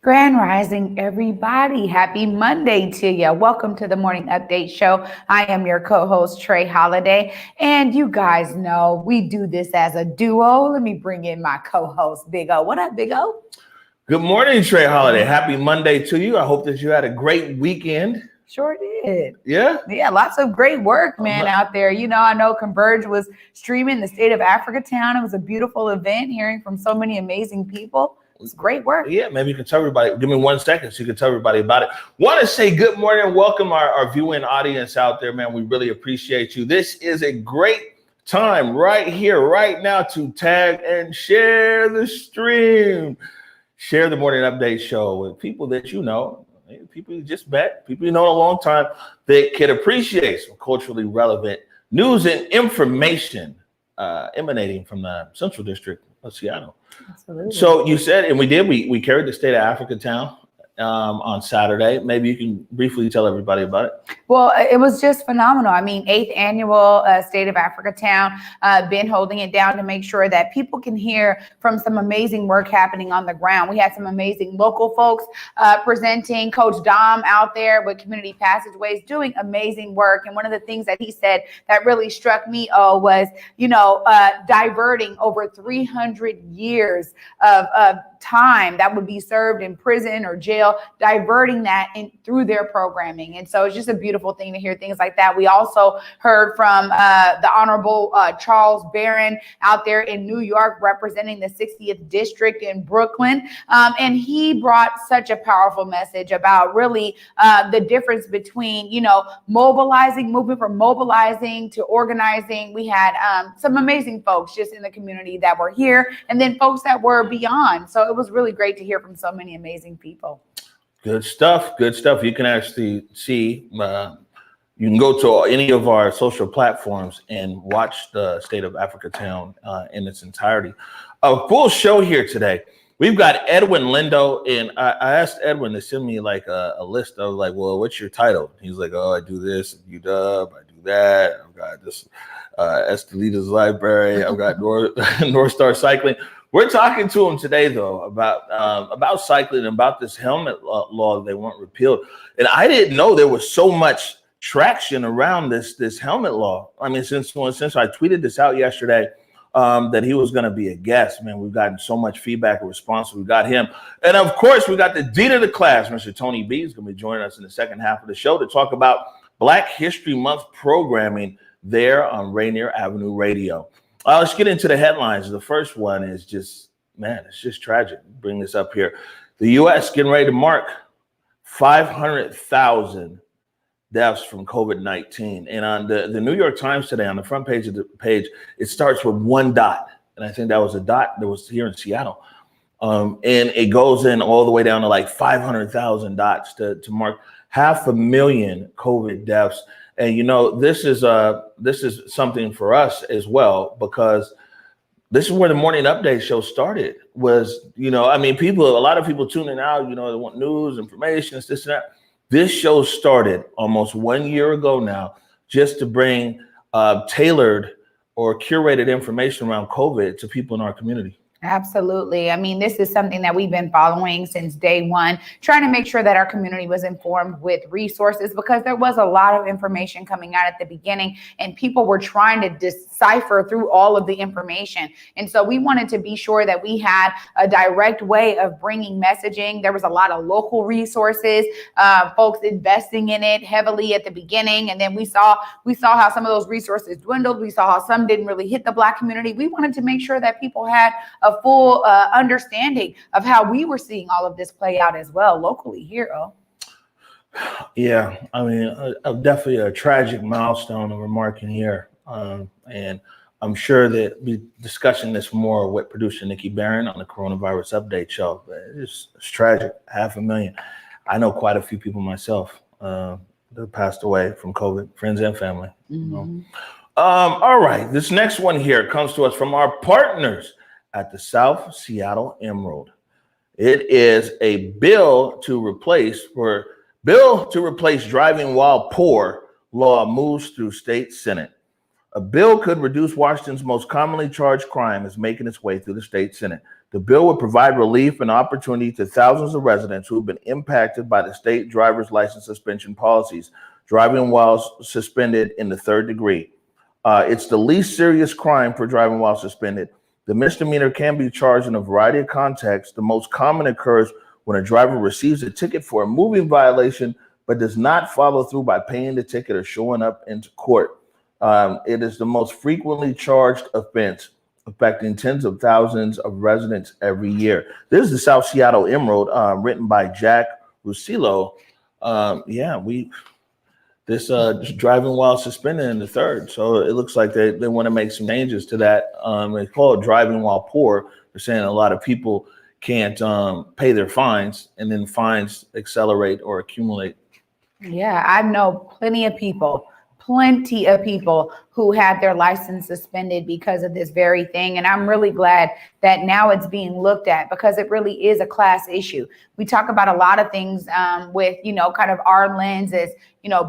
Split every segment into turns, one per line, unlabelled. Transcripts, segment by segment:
Grand Rising, everybody. Happy Monday to you. Welcome to the Morning Update Show. I am your co-host, Trey Holiday. And you guys know we do this as a duo. Let me bring in my co-host, Big O. What up, Big O?
Good morning, Trey Holiday. Happy Monday to you. I hope that you had a great weekend.
Sure did.
Yeah?
Yeah, lots of great work, man, out there. You know, I know Converge was streaming the State of Africa Town. It was a beautiful event, hearing from so many amazing people. It's great work.
Yeah, maybe you can tell everybody. Give me 1 second so you can tell everybody about it. Want to say good morning and welcome our viewing audience out there, man. We really appreciate you. This is a great time right here, right now to tag and share the stream. Share the Morning Update Show with people that you know, people you just met, people you know in a long time that can appreciate some culturally relevant news and information emanating from the Central District of Seattle.
Absolutely.
So you said, and we carried the State of Africa Town on Saturday. Maybe you can briefly tell everybody about it.
Well, it was just phenomenal. I mean, 8th annual State of Africa Town, been holding it down to make sure that people can hear from some amazing work happening on the ground. We had some amazing local folks presenting. Coach Dom out there with Community Passageways doing amazing work. And one of the things that he said that really struck me was, diverting over 300 years of time that would be served in prison or jail, diverting that through their programming. And so it's just a beautiful thing to hear things like that. We also heard from the Honorable Charles Barron out there in New York representing the 60th District in Brooklyn. And he brought such a powerful message about really the difference between, moving from mobilizing to organizing. We had some amazing folks just in the community that were here, and then folks that were beyond. So it was really great to hear from so many amazing people.
Good stuff. Good stuff. You can actually see, you can go to any of our social platforms and watch the State of Africa Town in its entirety. A full show here today. We've got Edwin Lindo, and I asked Edwin to send me like a list of like, well, what's your title? He's like, oh, I do this, UW, I do that. I've got this Estelita's Library. I've got North Star Cycling. We're talking to him today, though, about cycling and about this helmet law that they want repealed. And I didn't know there was so much traction around this helmet law. I mean, since I tweeted this out yesterday, that he was going to be a guest, man, we've gotten so much feedback and response. We got him. And of course, we got the dean of the class, Mr. Tony B, is going to be joining us in the second half of the show to talk about Black History Month programming there on Rainier Avenue Radio. Let's get into the headlines. The first one is just, man, it's just tragic. Bring this up here. The U.S. getting ready to mark 500,000 deaths from COVID-19. And on the New York Times today, on the front page of the page, it starts with one dot. And I think that was a dot that was here in Seattle. And it goes in all the way down to like 500,000 dots to mark 500,000 COVID deaths. And, this is something for us as well, because this is where the Morning Update Show started was, a lot of people tuning out, they want news, information, this and that. This show started almost 1 year ago now, just to bring tailored or curated information around COVID to people in our community.
Absolutely. I mean, this is something that we've been following since day one, trying to make sure that our community was informed with resources, because there was a lot of information coming out at the beginning and people were trying to decipher through all of the information. And so we wanted to be sure that we had a direct way of bringing messaging. There was a lot of local resources, folks investing in it heavily at the beginning. And then we saw how some of those resources dwindled. We saw how some didn't really hit the Black community. We wanted to make sure that people had a full understanding of how we were seeing all of this play out as well locally here.
Yeah, I mean, definitely a tragic milestone that we're marking here. And I'm sure that we'll be discussing this more with producer Nikki Barron on the Coronavirus Update Show. But it's tragic, 500,000. I know quite a few people myself that passed away from COVID, friends and family.
Mm-hmm.
All right, this next one here comes to us from our partners at the South Seattle Emerald. It is a bill to replace driving while poor law moves through state Senate. A bill could reduce Washington's most commonly charged crime is making its way through the state Senate. The bill would provide relief and opportunity to thousands of residents who have been impacted by the state driver's license suspension policies, driving while suspended in the third degree. It's the least serious crime for driving while suspended. The misdemeanor can be charged in a variety of contexts. The most common occurs when a driver receives a ticket for a moving violation but does not follow through by paying the ticket or showing up into court. It is the most frequently charged offense, affecting tens of thousands of residents every year. This is the South Seattle Emerald, written by Jack Russillo. Just driving while suspended in the third. So it looks like they want to make some changes to that. They call it driving while poor. They're saying a lot of people can't pay their fines, and then fines accelerate or accumulate.
Yeah, I know plenty of people who had their license suspended because of this very thing. And I'm really glad that now it's being looked at, because it really is a class issue. We talk about a lot of things with, kind of our lens as,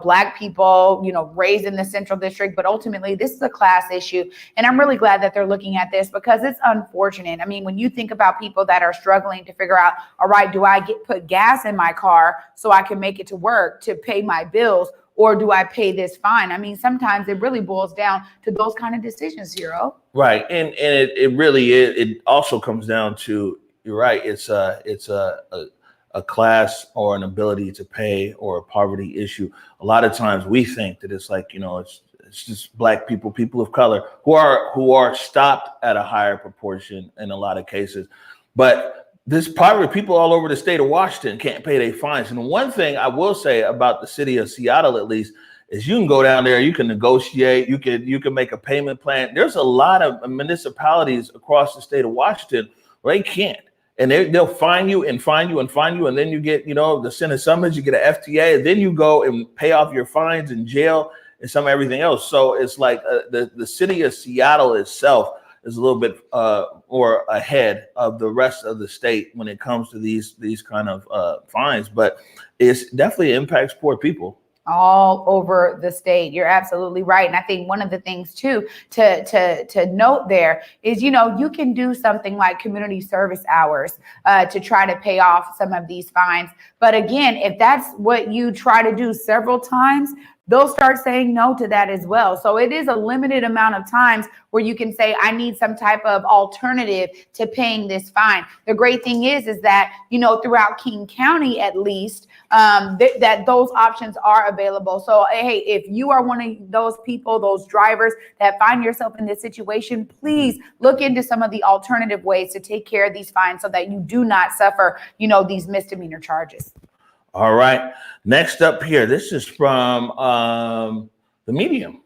Black people, raised in the Central District, but ultimately this is a class issue. And I'm really glad that they're looking at this, because it's unfortunate. I mean, when you think about people that are struggling to figure out, all right, do I put gas in my car so I can make it to work to pay my bills? Or do I pay this fine? I mean, sometimes it really boils down to those kind of decisions, Hero.
Right, and it really is. It also comes down to, you're right. It's a class or an ability to pay or a poverty issue. A lot of times we think that it's like, it's just Black people, people of color who are stopped at a higher proportion in a lot of cases, but this poverty, people all over the state of Washington can't pay their fines. And one thing I will say about the city of Seattle, at least, is you can go down there, you can negotiate, you can make a payment plan. There's a lot of municipalities across the state of Washington where they can't. And they'll fine you and fine you and fine you. And then you get, the Senate summons, you get an FTA, and then you go and pay off your fines in jail and everything else. So it's like the city of Seattle itself is a little bit more ahead of the rest of the state when it comes to these kind of fines, but it definitely impacts poor people
all over the state. You're absolutely right. And I think one of the things too to note there is, you can do something like community service hours to try to pay off some of these fines. But again, if that's what you try to do several times, they'll start saying no to that as well. So it is a limited amount of times where you can say, I need some type of alternative to paying this fine. The great thing is that, throughout King County, at least, that those options are available. So, hey, if you are one of those people, those drivers that find yourself in this situation, please look into some of the alternative ways to take care of these fines so that you do not suffer, these misdemeanor charges.
All right. Next up here, this is from the Medium,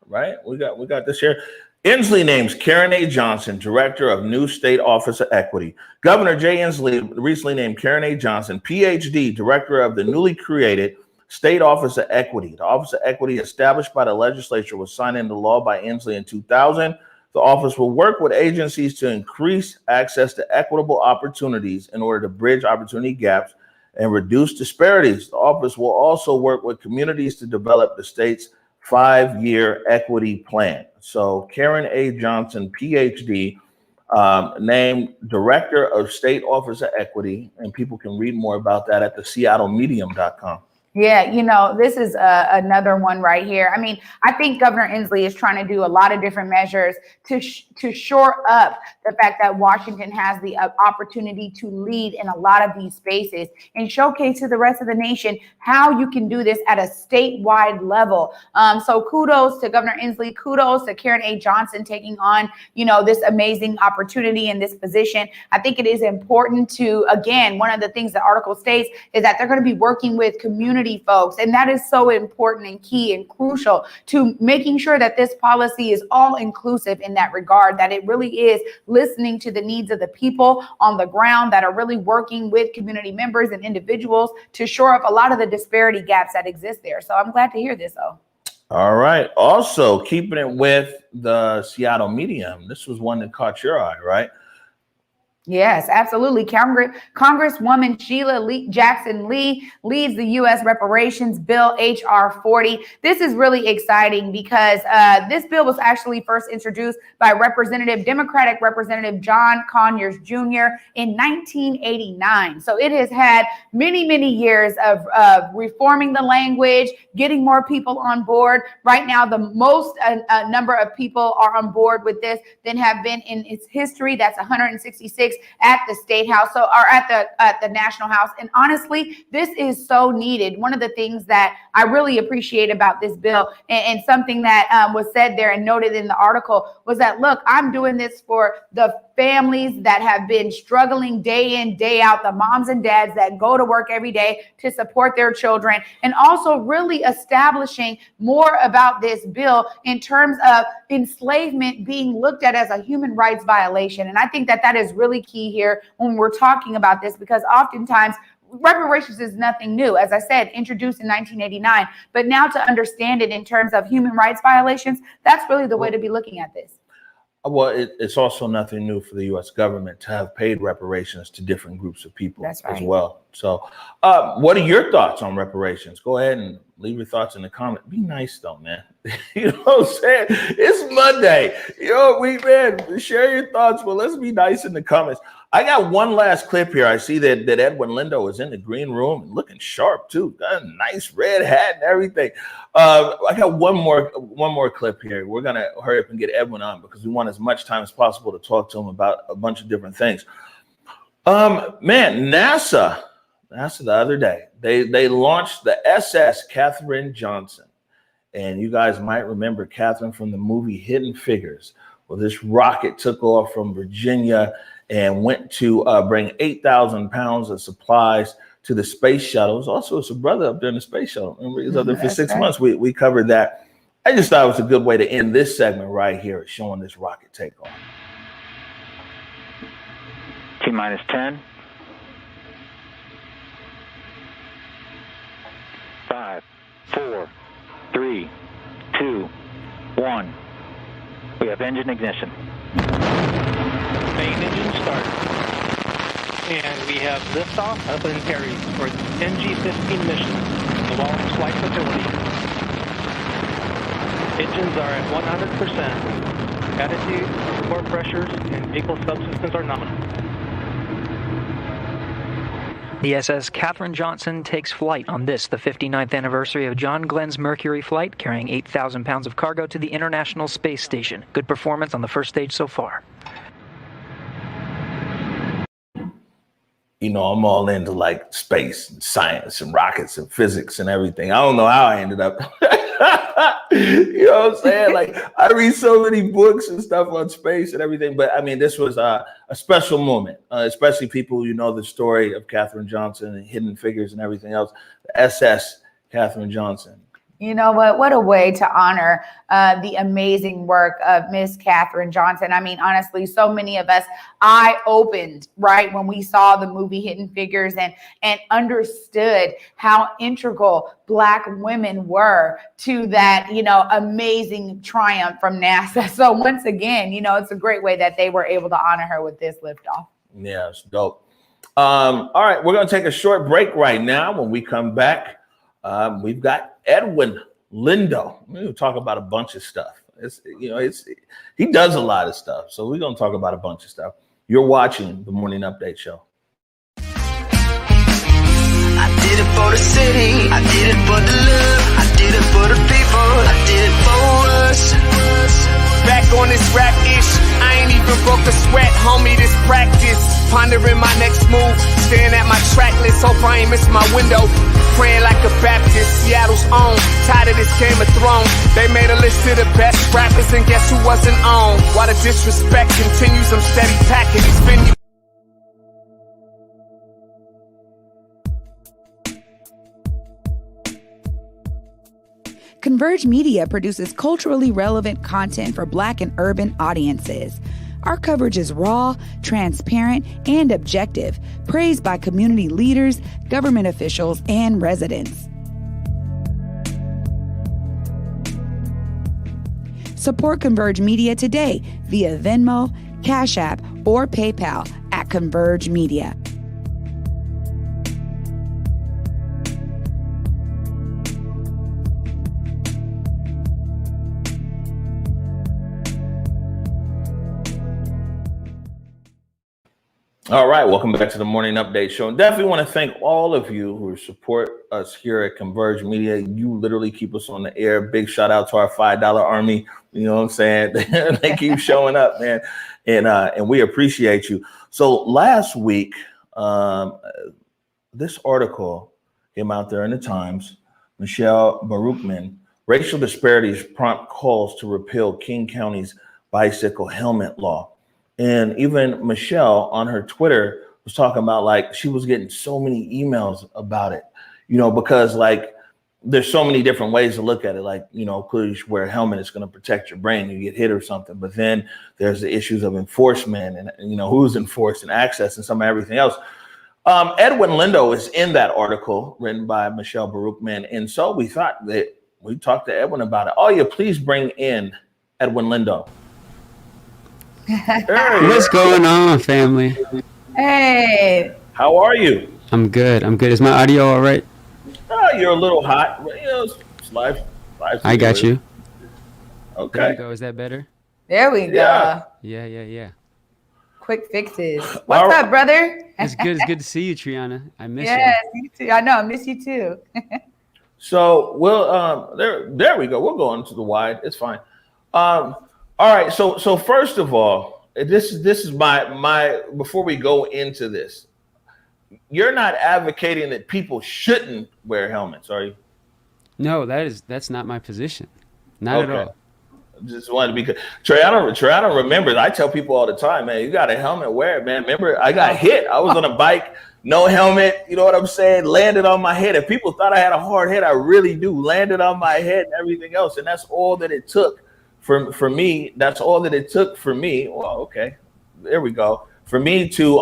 right? We got this here. Inslee names Karen A. Johnson, Director of New State Office of Equity. Governor Jay Inslee recently named Karen A. Johnson, PhD, Director of the newly created State Office of Equity. The Office of Equity, established by the legislature, was signed into law by Inslee in 2000. The office will work with agencies to increase access to equitable opportunities in order to bridge opportunity gaps and reduce disparities. The office will also work with communities to develop the state's 5-year equity plan. So Karen A. Johnson, PhD, named Director of State Office of Equity, and people can read more about that at the SeattleMedium.com.
Yeah, this is another one right here. I mean, I think Governor Inslee is trying to do a lot of different measures to shore up the fact that Washington has the opportunity to lead in a lot of these spaces and showcase to the rest of the nation how you can do this at a statewide level. So kudos to Governor Inslee, kudos to Karen A. Johnson taking on, this amazing opportunity in this position. I think it is important to, again, one of the things the article states is that they're going to be working with community folks. And that is so important and key and crucial to making sure that this policy is all inclusive in that regard, that it really is listening to the needs of the people on the ground that are really working with community members and individuals to shore up a lot of the disparity gaps that exist there. So I'm glad to hear this, though.
All right. Also, keeping it with the Seattle Medium, this was one that caught your eye, right?
Yes, absolutely. Congresswoman Sheila Jackson Lee leads the U.S. reparations bill, H.R. 40. This is really exciting because this bill was actually first introduced by Democratic Representative John Conyers Jr. in 1989. So it has had many, many years of reforming the language, getting more people on board. Right now, the most number of people are on board with this than have been in its history. That's 166 at the State House, or at the National House. And honestly, this is so needed. One of the things that I really appreciate about this bill, and something that was said there and noted in the article, was that, look, I'm doing this for the families that have been struggling day in, day out, the moms and dads that go to work every day to support their children, and also really establishing more about this bill in terms of enslavement being looked at as a human rights violation. And I think that that is really key here when we're talking about this, because oftentimes reparations is nothing new. As I said, introduced in 1989, but now to understand it in terms of human rights violations, that's really the way to be looking at this.
Well, it's also nothing new for the U.S. government to have paid reparations to different groups of people as well. So what are your thoughts on reparations? Go ahead and leave your thoughts in the comment. Be nice though, man. You know what I'm saying? It's Monday. Share your thoughts, but let's be nice in the comments. I got one last clip here. I see that Edwin Lindo is in the green room and looking sharp too. Got a nice red hat and everything. I got one more clip here. We're gonna hurry up and get Edwin on because we want as much time as possible to talk to him about a bunch of different things. NASA the other day, they launched the SS Katherine Johnson. And you guys might remember Katherine from the movie Hidden Figures. Well, this rocket took off from Virginia and went to bring 8,000 pounds of supplies to the space shuttle. It was also his brother up there in the space shuttle. Remember, he was up there for 6 months. We covered that. I just thought it was a good way to end this segment right here, showing this rocket takeoff.
T-minus 10. 5, 4, 3, 2, 1. We have engine ignition.
Main engine start. And we have liftoff up in Aries for NG-15 mission. The launch flight facility. Engines are at 100%. Attitude, core pressures, and vehicle subsystems are nominal.
The SS Katherine Johnson takes flight on this, the 59th anniversary of John Glenn's Mercury flight, carrying 8,000 pounds of cargo to the International Space Station. Good performance on the first stage so far.
You know, I'm all into like space and science and rockets and physics and everything. I don't know how I ended up. You know what I'm saying? Like, I read so many books and stuff on space and everything. But I mean, this was a special moment, especially people who know the story of Katherine Johnson and Hidden Figures and everything else. The SS Katherine Johnson.
You know what a way to honor the amazing work of Miss Katherine Johnson. I mean, honestly, so many of us, eye opened, right, when we saw the movie Hidden Figures and understood how integral Black women were to that, you know, amazing triumph from NASA. So once again, you know, it's a great way that they were able to honor her with this liftoff.
Yeah, it's dope. All right, we're going to take a short break right now. When we come back, we've got Edwin Lindo. We're going to talk about a bunch of stuff. He does a lot of stuff. So we're going to talk about a bunch of stuff. You're watching the Morning Update Show.
I did it for the city. I did it for the love. I did it for the people. I did it for us. Back on this rap ish. I ain't even broke a sweat, homie. This practice. Pondering my next move. Staring at my track list. Hope I ain't miss my window. Praying like a Baptist, Seattle's own. Tired of this Game of Thrones. They made a list of the best rappers, and guess who wasn't on? While the disrespect continues, I'm steady packing these venues.
Converge Media produces culturally relevant content for Black and urban audiences. Our coverage is raw, transparent, and objective, praised by community leaders, government officials, and residents. Support Converge Media today via Venmo, Cash App, or PayPal at Converge Media.
All right, welcome back to the Morning Update Show. And definitely want to thank all of you who support us here at Converge Media. You literally keep us on the air. Big shout out to our $5 army. You know what I'm saying? They keep showing up, man. And we appreciate you. So last week, this article came out there in the Times. Michelle Baruchman, racial disparities prompt calls to repeal King County's bicycle helmet law. And even Michelle on her Twitter was talking about like she was getting so many emails about it, you know, because like there's so many different ways to look at it. Like, you know, clearly you should wear a helmet, it's going to protect your brain, you get hit or something. But then there's the issues of enforcement and, you know, who's enforced and access and some of everything else. Edwin Lindo is in that article written by Michelle Baruchman. And so we thought that we talked to Edwin about it. Oh, yeah, please bring in Edwin Lindo.
What's going on, family?
Hey.
How are you?
I'm good. Is my audio all right?
Oh, you're a little hot. You know, it's live
I got you.
Okay.
There you go. Is that better?
There we go.
Yeah.
Quick fixes. What's up, brother?
It's good. It's good to see you, Triana. I miss you.
Yes, you too. I know. I miss you too.
So we'll there we go. We'll go into the wide. It's fine. All right. So first of all, this is my before we go into this, you're not advocating that people shouldn't wear helmets, are you?
No, that's not my position. Not at all.
Just wanted to be good. Triana remembers. I tell people all the time, man, you got a helmet, wear it, man. Remember, I got hit. I was on a bike, no helmet. You know what I'm saying? Landed on my head. If people thought I had a hard head, I really do. Landed on my head and everything else, and that's all that it took. For me, that's all that it took for me. Well, okay, there we go. For me to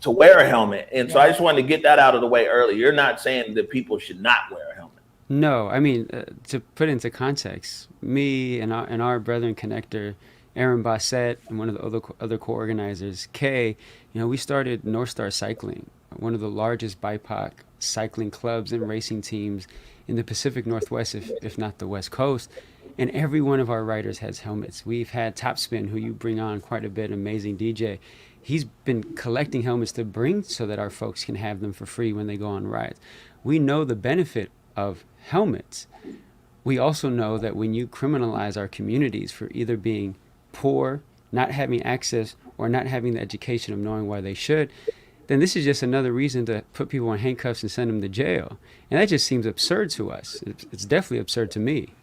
wear a helmet, and so I just wanted to get that out of the way early. You're not saying that people should not wear a helmet.
No, I mean to put into context, me and our brethren connector, Aaron Bassett, and one of the other co-organizers, Kay, you know, we started North Star Cycling, one of the largest BIPOC cycling clubs and racing teams in the Pacific Northwest, if not the West Coast. And every one of our riders has helmets. We've had Topspin, who you bring on quite a bit, amazing DJ. He's been collecting helmets to bring so that our folks can have them for free when they go on rides. We know the benefit of helmets. We also know that when you criminalize our communities for either being poor, not having access, or not having the education of knowing why they should, then this is just another reason to put people in handcuffs and send them to jail. And that just seems absurd to us. It's definitely absurd to me.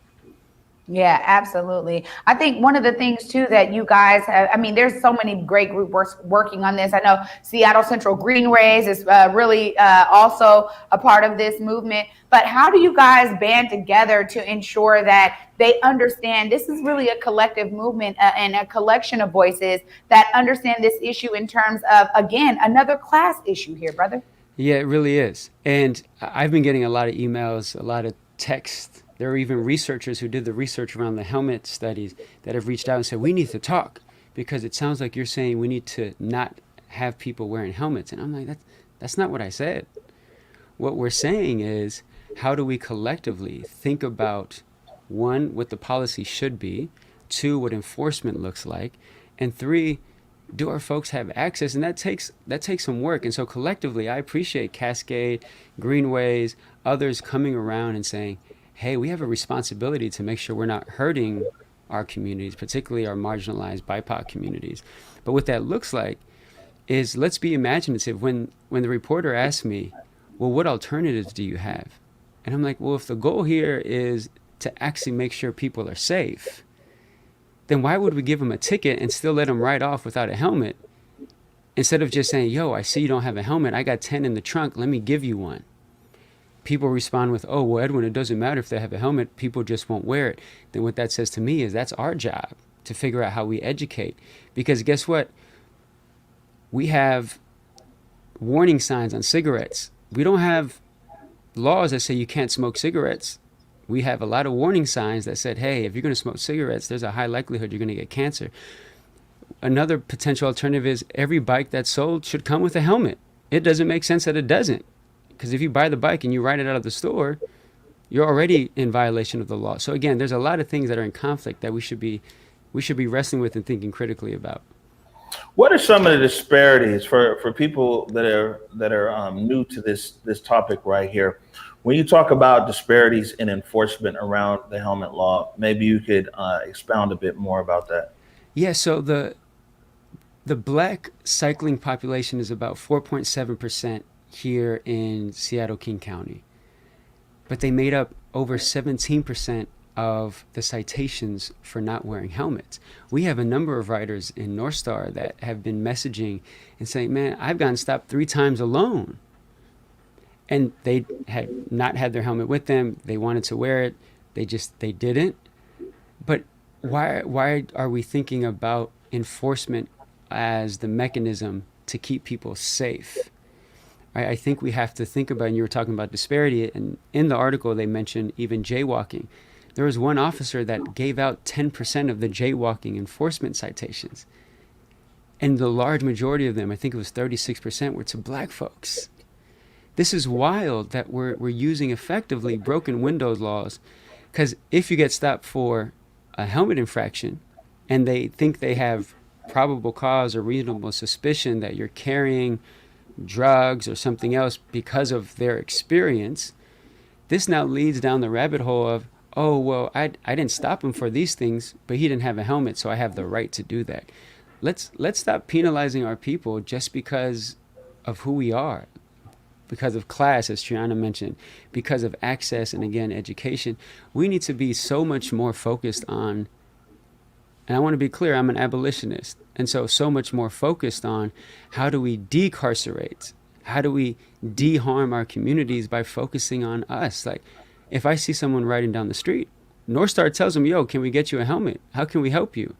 Yeah, absolutely. I think one of the things too that you guys have, I mean, there's so many great groups working on this. I know Seattle Central Greenways is really also a part of this movement. But how do you guys band together to ensure that they understand this is really a collective movement and a collection of voices that understand this issue in terms of, again, another class issue here, brother?
Yeah, it really is. And I've been getting a lot of emails, a lot of texts. There are even researchers who did the research around the helmet studies that have reached out and said, we need to talk because it sounds like you're saying we need to not have people wearing helmets. And I'm like, that's not what I said. What we're saying is, how do we collectively think about, one, what the policy should be, two, what enforcement looks like, and three, do our folks have access? And that takes some work. And so collectively, I appreciate Cascade, Greenways, others coming around and saying, hey, we have a responsibility to make sure we're not hurting our communities, particularly our marginalized BIPOC communities. But what that looks like is, let's be imaginative. When the reporter asked me, well, what alternatives do you have? And I'm like, well, if the goal here is to actually make sure people are safe, then why would we give them a ticket and still let them ride off without a helmet? Instead of just saying, yo, I see you don't have a helmet. I got 10 in the trunk. Let me give you one. People respond with, oh, well, Edwin, it doesn't matter if they have a helmet. People just won't wear it. Then what that says to me is that's our job to figure out how we educate. Because guess what? We have warning signs on cigarettes. We don't have laws that say you can't smoke cigarettes. We have a lot of warning signs that said, hey, if you're going to smoke cigarettes, there's a high likelihood you're going to get cancer. another potential alternative is every bike that's sold should come with a helmet. It doesn't make sense that it doesn't, because if you buy the bike and you ride it out of the store, you're already in violation of the law. So again, there's a lot of things that are in conflict that we should be wrestling with and thinking critically about.
What are some of the disparities for people that are new to this topic right here? When you talk about disparities in enforcement around the helmet law, maybe you could expound a bit more about that.
Yeah, so the black cycling population is about 4.7% here in Seattle-King County, but they made up over 17% of the citations for not wearing helmets. We have a number of riders in North Star that have been messaging and saying, man, I've gotten stopped 3 times alone. And they had not had their helmet with them. They wanted to wear it. They didn't. But why are we thinking about enforcement as the mechanism to keep people safe? I think we have to think about, and you were talking about disparity, and in the article they mentioned even jaywalking. There was one officer that gave out 10% of the jaywalking enforcement citations. And the large majority of them, I think it was 36%, were to black folks. This is wild that we're using effectively broken window laws, because if you get stopped for a helmet infraction and they think they have probable cause or reasonable suspicion that you're carrying drugs or something else because of their experience, this now leads down the rabbit hole of, oh, well, I didn't stop him for these things, but he didn't have a helmet, so I have the right to do that. Let's stop penalizing our people just because of who we are, because of class, as Triana mentioned, because of access and, again, education. We need to be so much more focused on, and I want to be clear, I'm an abolitionist, and so much more focused on how do we decarcerate, how do we de-harm our communities by focusing on us. Like, if I see someone riding down the street, North Star tells them, yo, can we get you a helmet? How can we help you?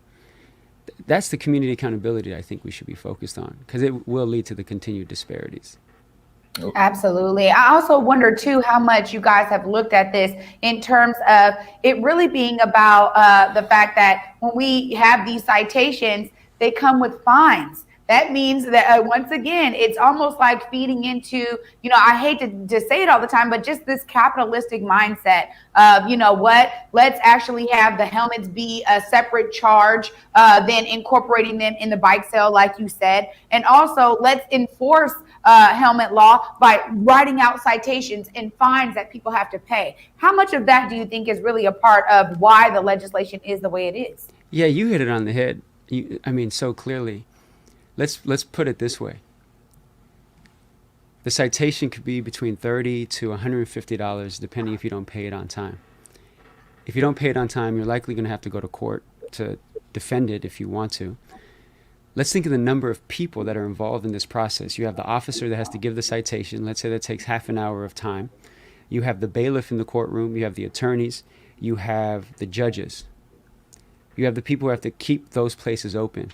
That's the community accountability I think we should be focused on, because it will lead to the continued disparities.
Absolutely. I also wonder too how much you guys have looked at this in terms of it really being about the fact that when we have these citations, they come with fines. That means that once again, it's almost like feeding into, you know, I hate to say it all the time, but just this capitalistic mindset of, you know what, let's actually have the helmets be a separate charge, then incorporating them in the bike sale, like you said. And also let's enforce helmet law by writing out citations and fines that people have to pay. How much of that do you think is really a part of why the legislation is the way it is? Yeah,
you hit it on the head. So clearly. Let's put it this way. The citation could be between $30 to $150, depending if you don't pay it on time. If you don't pay it on time, you're likely going to have to go to court to defend it if you want to. Let's think of the number of people that are involved in this process. You have the officer that has to give the citation. Let's say that takes half an hour of time. You have the bailiff in the courtroom. You have the attorneys. You have the judges. You have the people who have to keep those places open.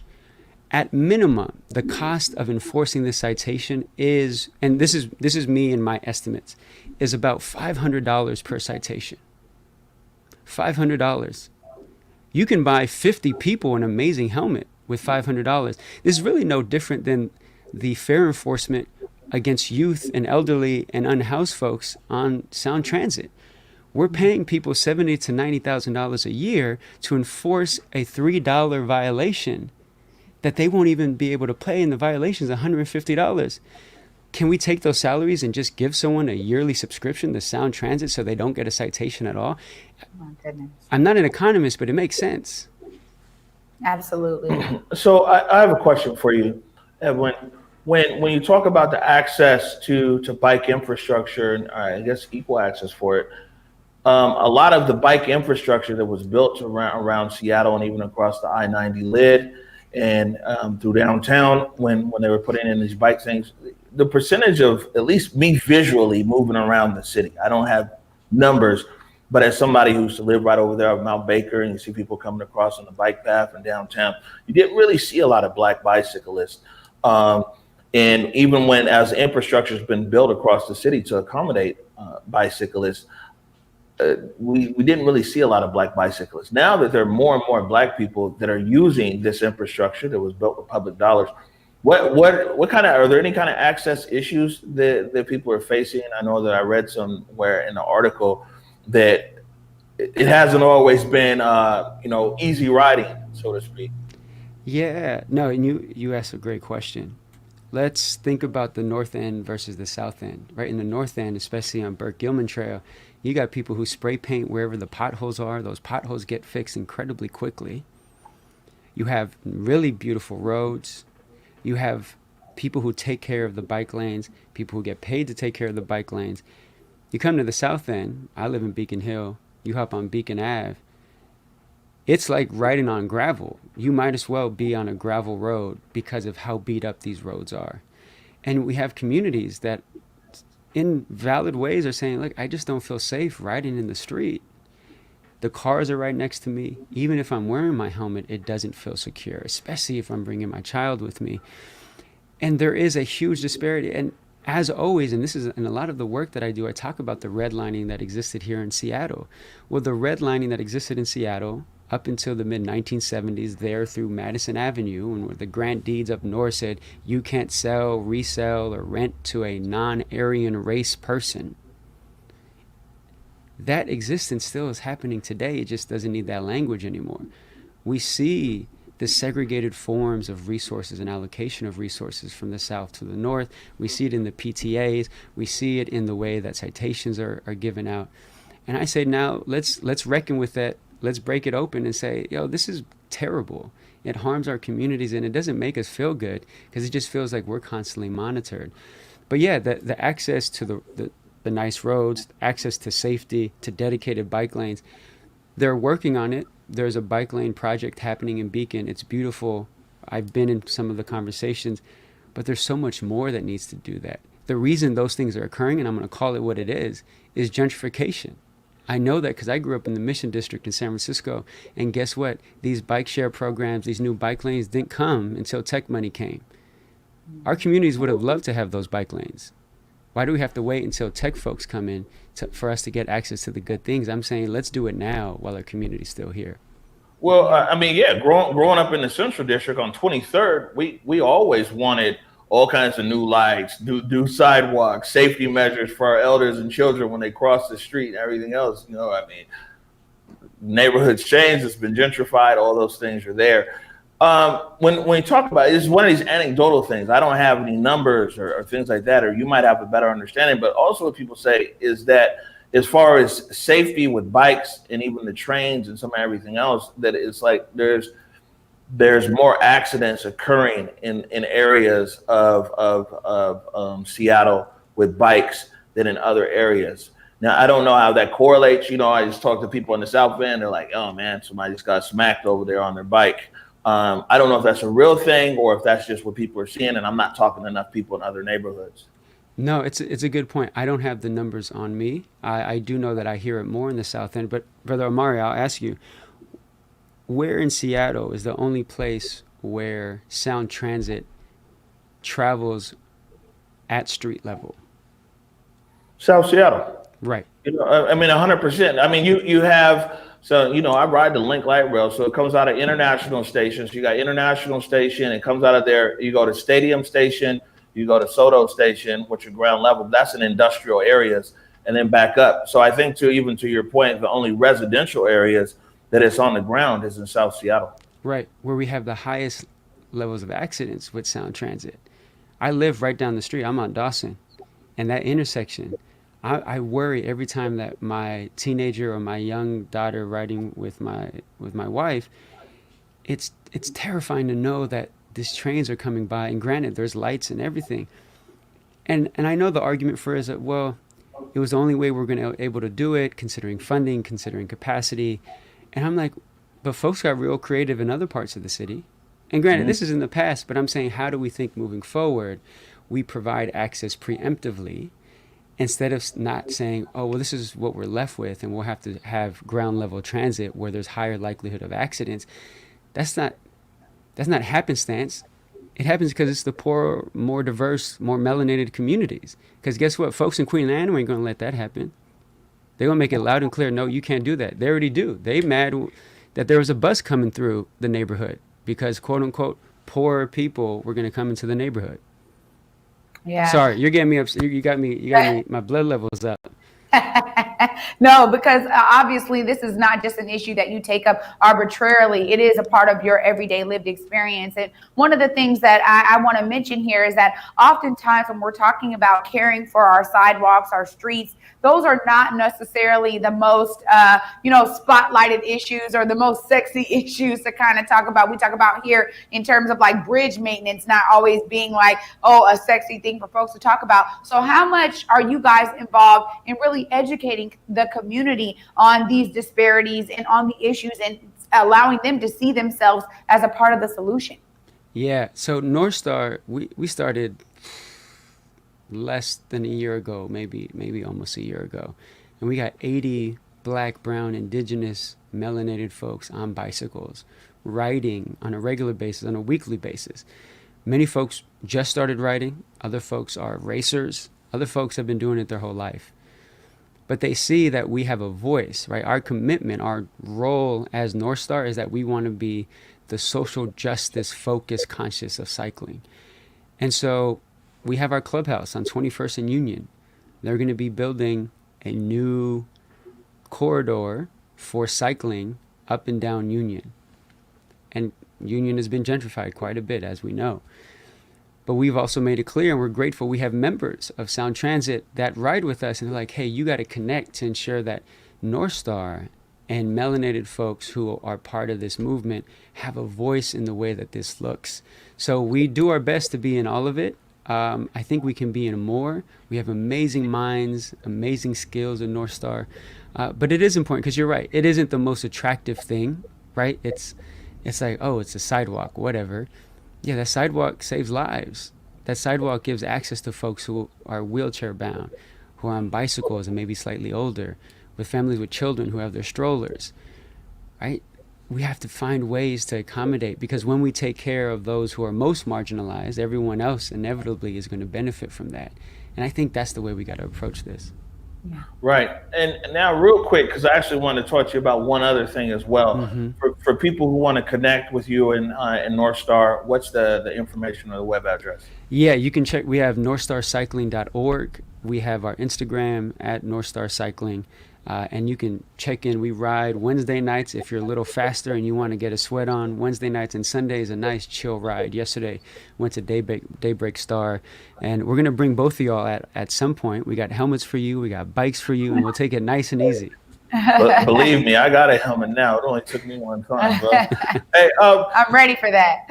At minimum, the cost of enforcing this citation is, and this is me and my estimates, is about $500 per citation. $500. You can buy 50 people an amazing helmet with $500. This is really no different than the fair enforcement against youth and elderly and unhoused folks on Sound Transit. We're paying people $70,000 to $90,000 a year to enforce a $3 violation that they won't even be able to pay, and the violation is $150. Can we take those salaries and just give someone a yearly subscription to Sound Transit so they don't get a citation at all? Oh my goodness. I'm not an economist, but it makes sense.
Absolutely.
So I have a question for you, Edwin. When you talk about the access to bike infrastructure, and I guess equal access for it, a lot of the bike infrastructure that was built around Seattle and even across the I-90 lid, and through downtown when they were putting in these bike things, the percentage of, at least me visually, moving around the city, I don't have numbers, but as somebody who used to live right over there at Mount Baker, and you see people coming across on the bike path and downtown, you didn't really see a lot of black bicyclists. And even when, as infrastructure has been built across the city to accommodate bicyclists, we didn't really see a lot of black bicyclists. Now that there are more and more black people that are using this infrastructure that was built with public dollars, what kind of, are there any kind of access issues that people are facing? I know that I read somewhere in the article that it hasn't always been easy riding, so to speak.
Yeah, no, and you asked a great question. Let's think about the north end versus the south end. Right in the north end, especially on Burke-Gilman Trail, you got people who spray paint wherever the potholes are. Those potholes get fixed incredibly quickly. You have really beautiful roads. You have people who take care of the bike lanes, people who get paid to take care of the bike lanes. You come to the south end, I live in Beacon Hill, you hop on Beacon Ave, it's like riding on gravel. You might as well be on a gravel road because of how beat up these roads are. And we have communities that in valid ways are saying, look, I just don't feel safe riding in the street. The cars are right next to me. Even if I'm wearing my helmet, it doesn't feel secure, especially if I'm bringing my child with me. And there is a huge disparity. And as always, and this is in a lot of the work that I do, I talk about the redlining that existed here in Seattle. Well, the redlining that existed in Seattle up until the mid-1970s, there through Madison Avenue, and where the grant deeds up north said you can't sell, resell, or rent to a non-Aryan race person. That existence still is happening today. It just doesn't need that language anymore. We see the segregated forms of resources and allocation of resources from the south to the north. We see it in the PTAs. We see it in the way that citations are given out. And I say, now let's reckon with that. Let's break it open and say, this is terrible. It harms our communities, and it doesn't make us feel good because it just feels like we're constantly monitored. But yeah, the access to the nice roads, access to safety, to dedicated bike lanes, they're working on it. There's a bike lane project happening in Beacon. It's beautiful. I've been in some of the conversations, but there's so much more that needs to do that. The reason those things are occurring, and I'm going to call it what it is gentrification. I know that because I grew up in the Mission District in San Francisco, and guess what? These bike share programs, these new bike lanes didn't come until tech money came. Our communities would have loved to have those bike lanes. Why do we have to wait until tech folks come in for us to get access to the good things? I'm saying let's do it now while our community's still here.
Well, growing up in the Central District on 23rd, we always wanted all kinds of new lights, new sidewalks, safety measures for our elders and children when they cross the street and everything else. Neighborhoods changed, it's been gentrified, all those things are there. When you talk about it, it's one of these anecdotal things. I don't have any numbers or things like that, or you might have a better understanding, but also what people say is that as far as safety with bikes and even the trains and some of everything else, that it's like there's more accidents occurring in areas of Seattle with bikes than in other areas. Now, I don't know how that correlates. I just talk to people in the South End. They're like, oh man, somebody just got smacked over there on their bike. I don't know if that's a real thing or if that's just what people are seeing, and I'm not talking to enough people in other neighborhoods.
No, it's a good point. I don't have the numbers on me. I do know that I hear it more in the South End. But Brother Omari, I'll ask you, where in Seattle is the only place where sound transit travels at street level?
South Seattle.
Right.
100%. You have, I ride the Link Light Rail, so it comes out of International Station. So you got International Station, it comes out of there. You go to Stadium Station, you go to Soto Station, which are ground level. That's in industrial areas, and then back up. So I think to your point, the only residential areas that it's on the ground is in South Seattle.
Right, where we have the highest levels of accidents with sound transit. I live right down the street. I'm on Dawson, and that intersection, I worry every time that my teenager or my young daughter riding with my wife, it's terrifying to know that these trains are coming by, and granted, there's lights and everything. And I know the argument for is that, well, it was the only way we're going to able to do it, considering funding, considering capacity. And I'm like, but folks got real creative in other parts of the city. And granted, this is in the past, but I'm saying, how do we think moving forward, we provide access preemptively instead of not saying, oh, well, this is what we're left with, and we'll have to have ground level transit where there's higher likelihood of accidents. That's not happenstance. It happens because it's the poorer, more diverse, more melanated communities. Because guess what? Folks in Queen Anne ain't going to let that happen. They're going to make it loud and clear, no, you can't do that. They already do. They mad that there was a bus coming through the neighborhood because, quote unquote, poor people were going to come into the neighborhood.
Yeah.
Sorry, you're getting me up. You got me, my blood level's up.
No, because obviously this is not just an issue that you take up arbitrarily. It is a part of your everyday lived experience. And one of the things that I want to mention here is that oftentimes when we're talking about caring for our sidewalks, our streets, those are not necessarily the most, spotlighted issues or the most sexy issues to kind of talk about. We talk about here in terms of like bridge maintenance, not always being like, a sexy thing for folks to talk about. So how much are you guys involved in really educating the community on these disparities and on the issues and allowing them to see themselves as a part of the solution?
Yeah. So North Star, we started less than a year ago, maybe almost a year ago. And we got 80 Black, brown, indigenous, melanated folks on bicycles, riding on a regular basis, on a weekly basis. Many folks just started riding. Other folks are racers. Other folks have been doing it their whole life. But they see that we have a voice, right? Our commitment, our role as North Star is that we want to be the social justice focus conscious of cycling. And so we have our clubhouse on 21st and Union. They're going to be building a new corridor for cycling up and down Union. And Union has been gentrified quite a bit, as we know. But we've also made it clear, and we're grateful, we have members of Sound Transit that ride with us, and they're like, hey, you got to connect to ensure that North Star and melanated folks who are part of this movement have a voice in the way that this looks. So we do our best to be in all of it. I think we can be in more. We have amazing minds, amazing skills in North Star. But it is important because you're right. It isn't the most attractive thing, right? It's like, oh, it's a sidewalk, whatever. Yeah, that sidewalk saves lives. That sidewalk gives access to folks who are wheelchair bound, who are on bicycles and maybe slightly older, with families with children who have their strollers, right? We have to find ways to accommodate, because when we take care of those who are most marginalized, everyone else inevitably is going to benefit from that. And I think that's the way we got to approach this.
Yeah.
Right. And now real quick, because I actually want to talk to you about one other thing as well.
Mm-hmm.
For people who want to connect with you in North Star, what's the information or the web address?
Yeah, you can check. We have northstarcycling.org. We have our Instagram at northstarcycling. And you can check in. We ride Wednesday nights if you're a little faster and you want to get a sweat on. Wednesday nights and Sunday is a nice chill ride. Yesterday went to Daybreak Star, and we're going to bring both of y'all at some point. We got helmets for you, we got bikes for you, and we'll take it nice and easy.
Believe me, I got a helmet now. It only took me one time, bro. Hey,
I'm ready for that.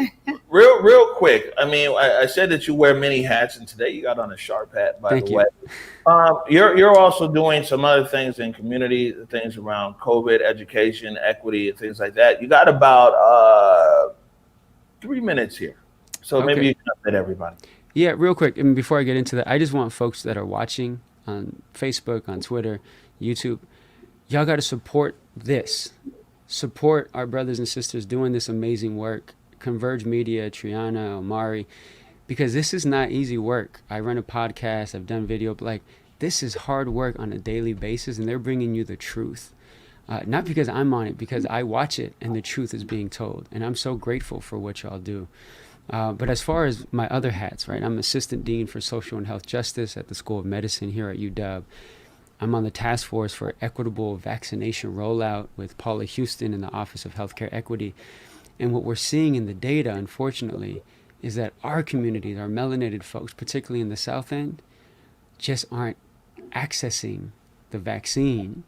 real quick. I mean, I said that you wear many hats, and today you got on a sharp hat, by
Thank
the
you.
way. You're also doing some other things in community, things around COVID, education, equity, and things like that. You got about 3 minutes here, so
Okay.
maybe you can update everybody.
Yeah, real quick. And before I get into that, I just want folks that are watching on Facebook, on Twitter, YouTube, y'all got to support this. Support our brothers and sisters doing this amazing work. Converge Media, Triana, Omari, because this is not easy work. I run a podcast, I've done video, but like, this is hard work on a daily basis, and they're bringing you the truth. Not because I'm on it, because I watch it and the truth is being told. And I'm so grateful for what y'all do. But as far as my other hats, right, I'm Assistant Dean for Social and Health Justice at the School of Medicine here at UW. I'm on the task force for equitable vaccination rollout with Paula Houston in the Office of Healthcare Equity. And what we're seeing in the data, unfortunately, is that our communities, our melanated folks, particularly in the South End, just aren't accessing the vaccine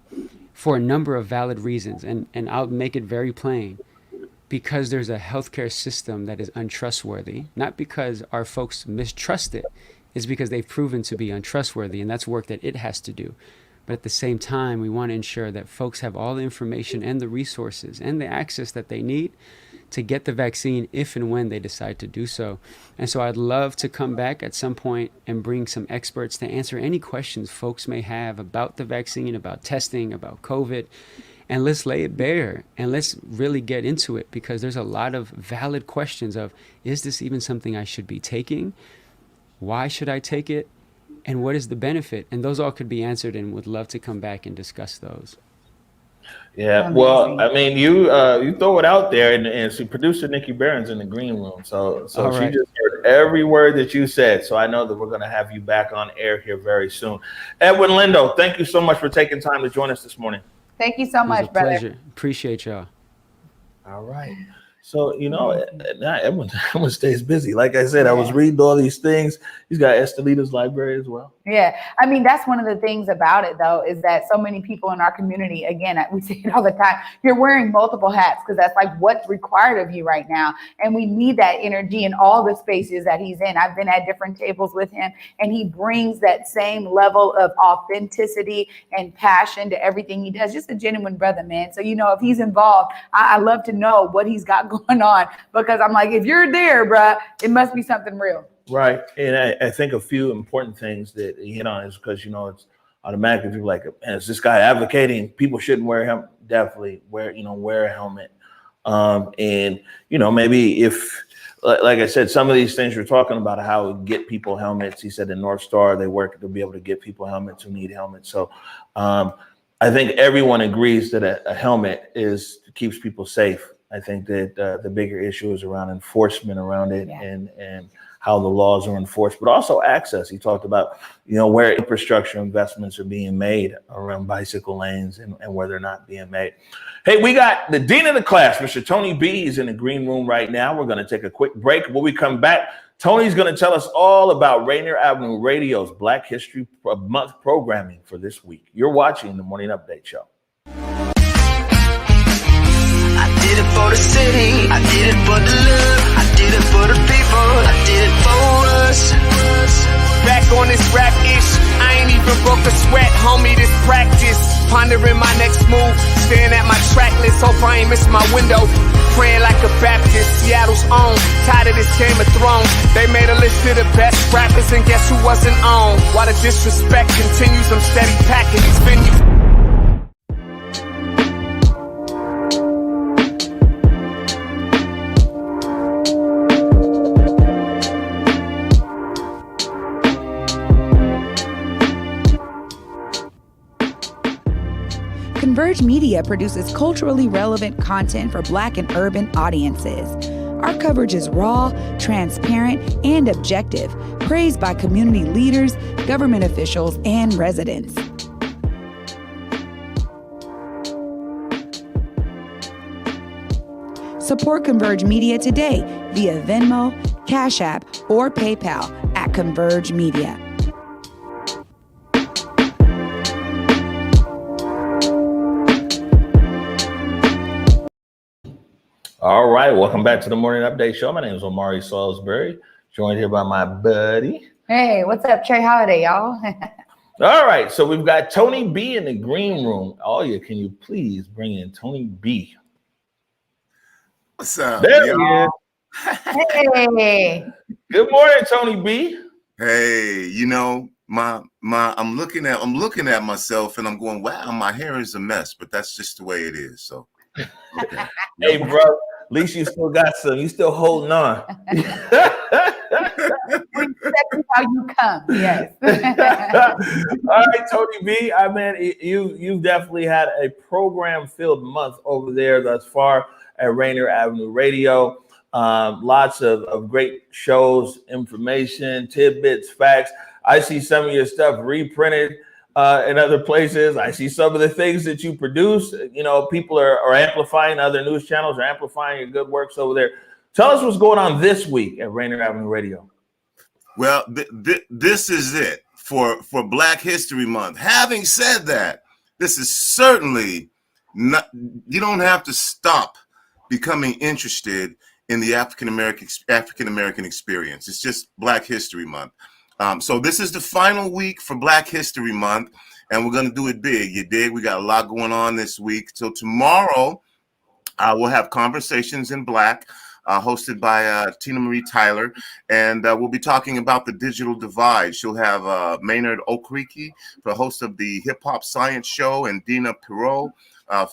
for a number of valid reasons. And I'll make it very plain. Because there's a healthcare system that is untrustworthy, not because our folks mistrust it, it's because they've proven to be untrustworthy, and that's work that it has to do. But at the same time, we want to ensure that folks have all the information and the resources and the access that they need to get the vaccine if and when they decide to do so. And so I'd love to come back at some point and bring some experts to answer any questions folks may have about the vaccine, about testing, about COVID. And let's lay it bare and let's really get into it, because there's a lot of valid questions of, is this even something I should be taking? Why should I take it? and what is the benefit? And those all could be answered, and would love to come back and discuss those.
Yeah,
Amazing.
well, I mean, you throw it out there, and see, producer Nikki Barron's in the green room, so
All
she
right.
just heard every word that you said. So I know that we're going to have you back on air here very soon. Edwin, Lindo, thank you so much for taking time to join us this morning.
Thank you so
It was
much,
a
brother.
pleasure. Appreciate y'all.
All right. So, now Edwin stays busy. Like I said, I was reading all these things. He's got Estelita's library as well.
Yeah, I mean, that's one of the things about it, though, is that so many people in our community, again, we say it all the time, you're wearing multiple hats because that's like what's required of you right now. And we need that energy in all the spaces that he's in. I've been at different tables with him, and he brings that same level of authenticity and passion to everything he does. Just a genuine brother, man. So, if he's involved, I love to know what he's got going on, because I'm like, if you're there, bruh, it must be something real.
Right. And I think a few important things that you hit on is because, it's automatically people like, is this guy advocating people shouldn't wear him? Definitely wear a helmet. And, maybe if, like I said, some of these things you're talking about, how we get people helmets. He said in North Star, they work to be able to get people helmets who need helmets. So I think everyone agrees that a helmet keeps people safe. I think that the bigger issue is around enforcement around it and how the laws are enforced, but also access. He talked about, where infrastructure investments are being made around bicycle lanes and where they're not being made. Hey, we got the dean of the class, Mr. Tony B. is in the green room right now. We're going to take a quick break. When we come back, Tony's going to tell us all about Rainier Avenue Radio's Black History Month programming for this week. You're watching the Morning Update Show.
I did it for the city, I did it for the love, I did it for the people, I did it for us. Back on this rap ish, I ain't even broke a sweat, homie, this practice. Pondering my next move, staring at my track list, hope I ain't miss my window. Praying like a Baptist, Seattle's own, tired of this Game of Thrones. They made a list of the best rappers and guess who wasn't on? While the disrespect continues, I'm steady packing these venues.
Converge Media produces culturally relevant content for Black and urban audiences. Our coverage is raw, transparent, and objective, praised by community leaders, government officials, and residents. Support Converge Media today via Venmo, Cash App, or PayPal at Converge Media.
All right, welcome back to the Morning Update Show. My name is Omari Salisbury, joined here by my buddy.
Hey, what's up, Trey Holiday, y'all?
All right, so we've got Tony B in the green room. Can you please bring in Tony B?
What's up?
There he is.
Hey.
Good morning, Tony B.
Hey, I'm looking at myself and I'm going, wow, my hair is a mess, but that's just the way it is. So, okay.
Hey, bro, at least you still got some. You still holding on.
How you come, yes.
All right, Tony B. I mean, you've definitely had a program-filled month over there thus far at Rainier Avenue Radio. Lots of great shows, information, tidbits, facts. I see some of your stuff reprinted in other places. I see some of the things that you produce. People are amplifying, other news channels are amplifying your good works over there. Tell us what's going on this week at Rainier Avenue Radio.
Well, this is it for Black History Month. Having said that, this is certainly not, you don't have to stop becoming interested in the African American experience. It's just Black History Month. So this is the final week for Black History Month, and we're going to do it big. You dig? We got a lot going on this week. So tomorrow, we'll have Conversations in Black, hosted by Tina Marie Tyler, and we'll be talking about the digital divide. She'll have Maynard Okriki, the host of the Hip Hop Science Show, and Dina Perot,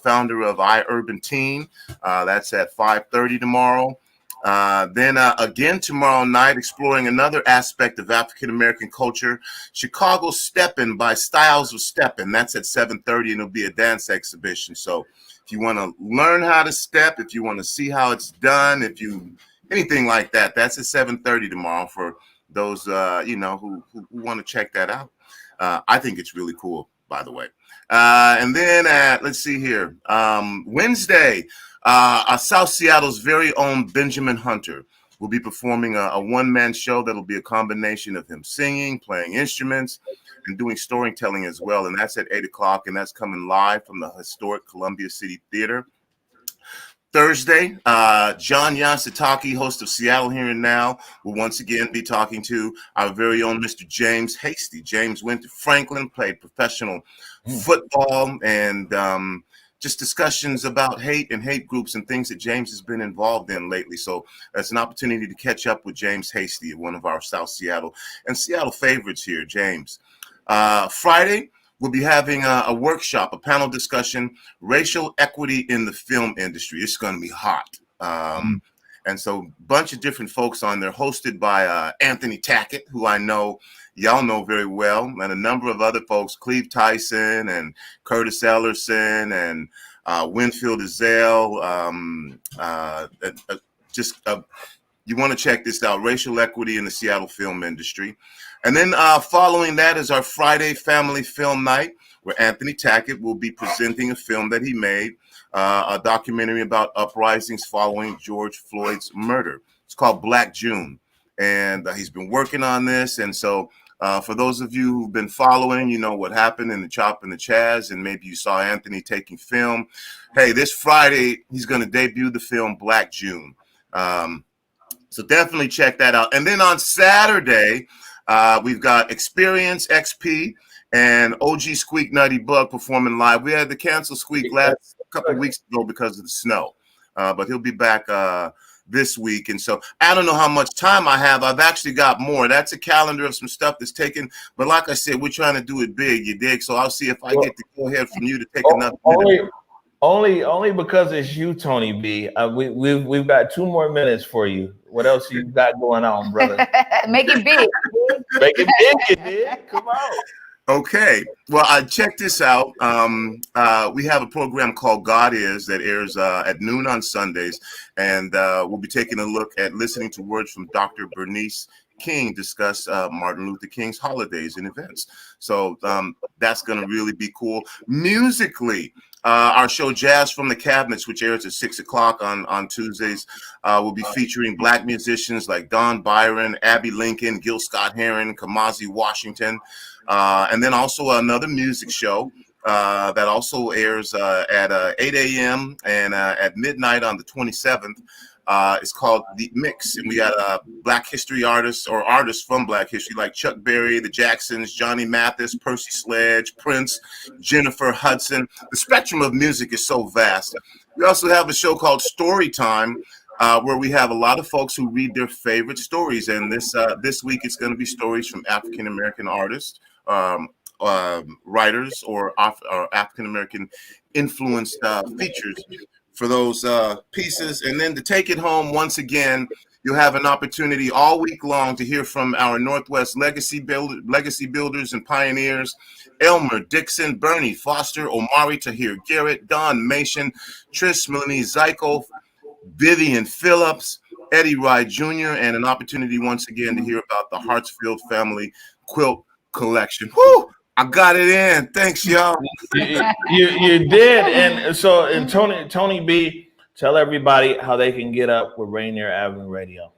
founder of iUrban Teen. That's at 5:30 tomorrow. Then again tomorrow night, exploring another aspect of African-American culture, Chicago Steppin' by Styles of Steppin'. That's at 7:30, and it'll be a dance exhibition. So if you want to learn how to step, if you want to see how it's done, if you anything like that, that's at 7:30 tomorrow for those who want to check that out. I think it's really cool, by the way. And then let's see here, Wednesday, South Seattle's very own Benjamin Hunter will be performing a one-man show that'll be a combination of him singing, playing instruments, and doing storytelling as well. And that's at 8 o'clock, and that's coming live from the historic Columbia City Theater. Thursday, John Yansitaki, host of Seattle Here and Now, will once again be talking to our very own Mr. James Hasty. James went to Franklin, played professional football, and just discussions about hate and hate groups and things that James has been involved in lately. So that's an opportunity to catch up with James Hasty, one of our South Seattle and Seattle favorites here, James. Friday, we'll be having a workshop, a panel discussion, racial equity in the film industry. It's going to be hot. And so a bunch of different folks on there, hosted by Anthony Tackett, who I know y'all know very well, and a number of other folks, Cleve Tyson and Curtis Ellerson and Winfield Ezell. You want to check this out, racial equity in the Seattle film industry. And then following that is our Friday family film night, where Anthony Tackett will be presenting a film that he made, a documentary about uprisings following George Floyd's murder. It's called Black June. And he's been working on this. And so for those of you who've been following, you know what happened in the Chop and the Chaz, and maybe you saw Anthony taking film. Hey, this Friday, he's going to debut the film Black June. So definitely check that out. And then on Saturday, we've got Experience XP and OG Squeak Nutty Bug performing live. We had to cancel Squeak last couple of weeks ago because of the snow, but he'll be back this week. And so I don't know how much time I have. I've actually got more. That's a calendar of some stuff that's taken. But like I said, we're trying to do it big, you dig? So I'll see if I get to go ahead from you to take another minute.
Only because it's you, Tony B. We've got 2 more minutes for you. What else you got going on, brother?
Make it big.
Make it big, you did. Come on.
Okay. Well, check this out. We have a program called God Is that airs at noon on Sundays, and we'll be taking a look at listening to words from Dr. Bernice King discuss Martin Luther King's holidays and events. So that's going to really be cool. Musically, our show Jazz from the Cabinets, which airs at 6 o'clock on Tuesdays, will be featuring Black musicians like Don Byron, Abby Lincoln, Gil Scott-Heron, Kamasi Washington, and then also another music show that also airs at 8 a.m. and at midnight on the 27th. It's called The Mix, and we got Black history artists or artists from Black history like Chuck Berry, the Jacksons, Johnny Mathis, Percy Sledge, Prince, Jennifer Hudson. The spectrum of music is so vast. We also have a show called Story Time, where we have a lot of folks who read their favorite stories. And this week it's going to be stories from African-American artists, writers, or African-American influenced features for those pieces. And then to take it home, once again, you'll have an opportunity all week long to hear from our Northwest legacy builders and pioneers: Elmer, Dixon, Bernie, Foster, Omari, Tahir Garrett, Don Mason, Trish, Melanie Zyko, Vivian Phillips, Eddie Rye Jr., and an opportunity once again to hear about the Hartsfield family quilt collection. Woo! I got it in. Thanks, y'all.
You did. And so, and Tony B, tell everybody how they can get up with Rainier Avenue Radio.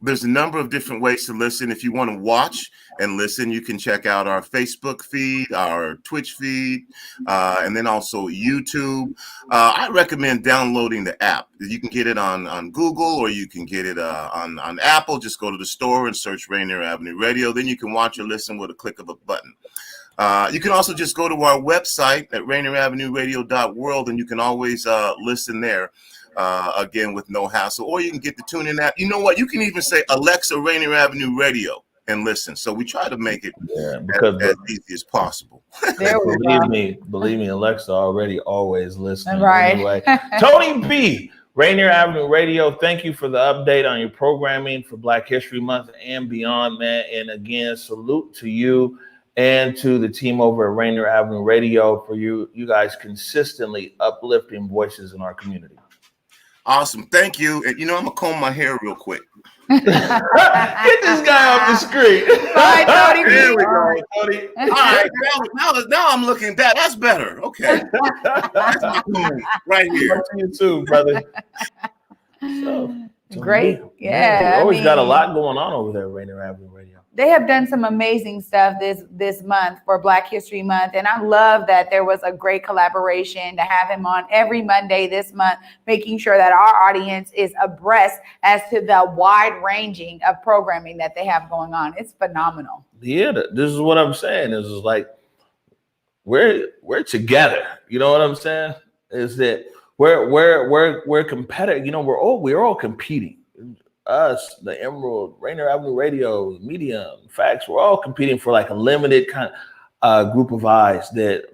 There's a number of different ways to listen. If you want to watch and listen, you can check out our Facebook feed, our Twitch feed, and then also YouTube. I recommend downloading the app. You can get it on Google, or you can get it on Apple. Just go to the store and search Rainier Avenue Radio. Then you can watch or listen with a click of a button. You can also just go to our website at rainieravenueradio.world, and you can always listen there. Again, with no hassle, or you can get the TuneIn app. You know what? You can even say Alexa Rainier Avenue Radio and listen. So we try to make it as easy as possible.
Believe me, Alexa already always listening.
Right.
Anyway, Tony B, Rainier Avenue Radio, thank you for the update on your programming for Black History Month and beyond, man. And again, salute to you and to the team over at Rainier Avenue Radio for you guys consistently uplifting voices in our community.
Awesome. Thank you. And I'm going to comb my hair real quick.
Get this guy off the screen.
Bye, Tony.
There we go, Tony. All right. Now I'm looking back. That's better. Okay. That's my comb right here.
To you too, brother. So
Great. Yeah.
Always got a lot going on over there at Rainier Avenue Radio.
They have done some amazing stuff this month for Black History Month. And I love that there was a great collaboration to have him on every Monday this month, making sure that our audience is abreast as to the wide ranging of programming that they have going on. It's phenomenal.
Yeah, this is what I'm saying. This is like we're together. You know what I'm saying? Is that we're competitive. We're all competing. Us, the Emerald, Rainier Avenue Radio, Medium, Facts, we're all competing for like a limited kind of group of eyes that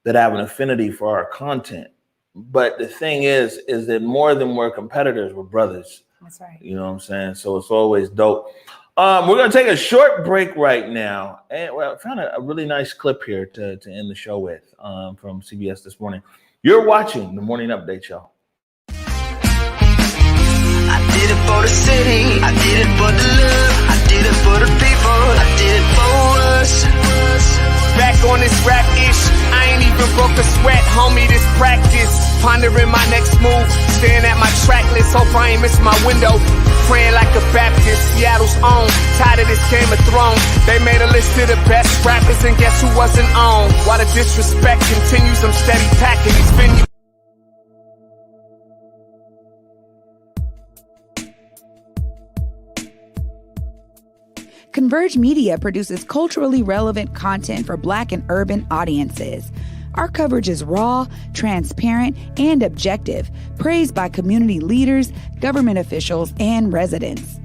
have an affinity for our content. But the thing is that more than we're competitors, we're brothers.
That's right.
You know what I'm saying? So it's always dope. We're gonna take a short break right now, and I found a really nice clip here to end the show with from CBS This Morning. You're watching the Morning Update Show.
I did it for the city, I did it for the love, I did it for the people, I did it for us. Back on this rap ish, I ain't even broke a sweat, homie, this practice. Pondering my next move, staring at my track list, hope I ain't miss my window. Praying like a Baptist, Seattle's own, tired of this Game of Thrones. They made a list of the best rappers and guess who wasn't on? While the disrespect continues, I'm steady packing these venues.
Converge Media produces culturally relevant content for Black and urban audiences. Our coverage is raw, transparent, and objective, praised by community leaders, government officials, and residents.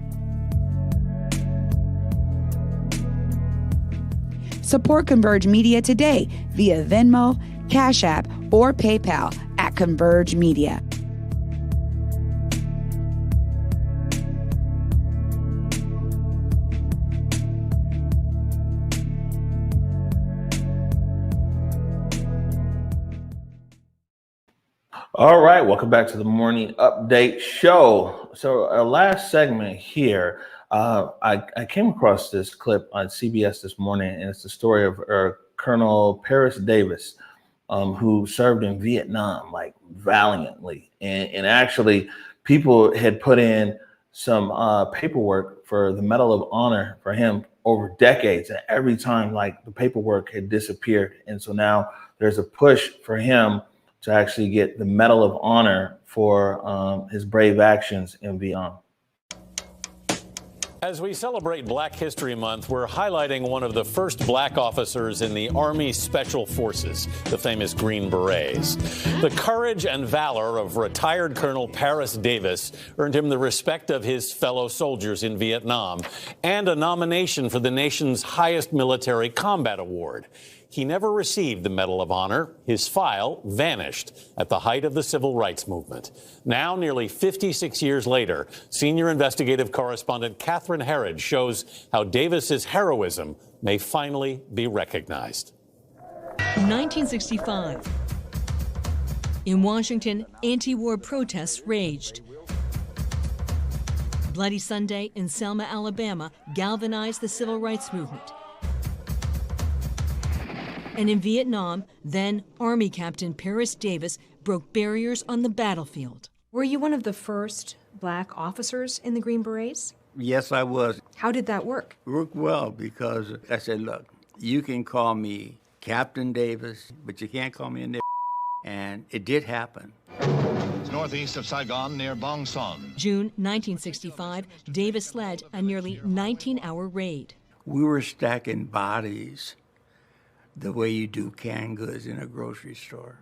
Support Converge Media today via Venmo, Cash App, or PayPal at Converge Media.
All right, welcome back to the Morning Update Show. So our last segment here, I came across this clip on CBS This Morning, and it's the story of Colonel Paris Davis, who served in Vietnam like valiantly. And actually, people had put in some paperwork for the Medal of Honor for him over decades, and every time like the paperwork had disappeared. And so now there's a push for him to actually get the Medal of Honor for his brave actions in Vietnam.
As we celebrate Black History Month, we're highlighting one of the first Black officers in the Army Special Forces, the famous Green Berets. The courage and valor of retired Colonel Paris Davis earned him the respect of his fellow soldiers in Vietnam and a nomination for the nation's highest military combat award. He never received the Medal of Honor. His file vanished at the height of the civil rights movement. Now, nearly 56 years later, senior investigative correspondent Catherine Herridge shows how Davis's heroism may finally be recognized.
1965. In Washington, anti-war protests raged. Bloody Sunday in Selma, Alabama, galvanized the civil rights movement. And in Vietnam, then Army Captain Paris Davis broke barriers on the battlefield.
Were you one of the first Black officers in the Green Berets?
Yes, I was.
How did that work?
It worked well because I said, look, you can call me Captain Davis, but you can't call me a nigger. And it did happen.
It's northeast of Saigon near Bong Son.
June 1965, Davis led a nearly 19-hour raid.
We were stacking bodies the way you do canned goods in a grocery store.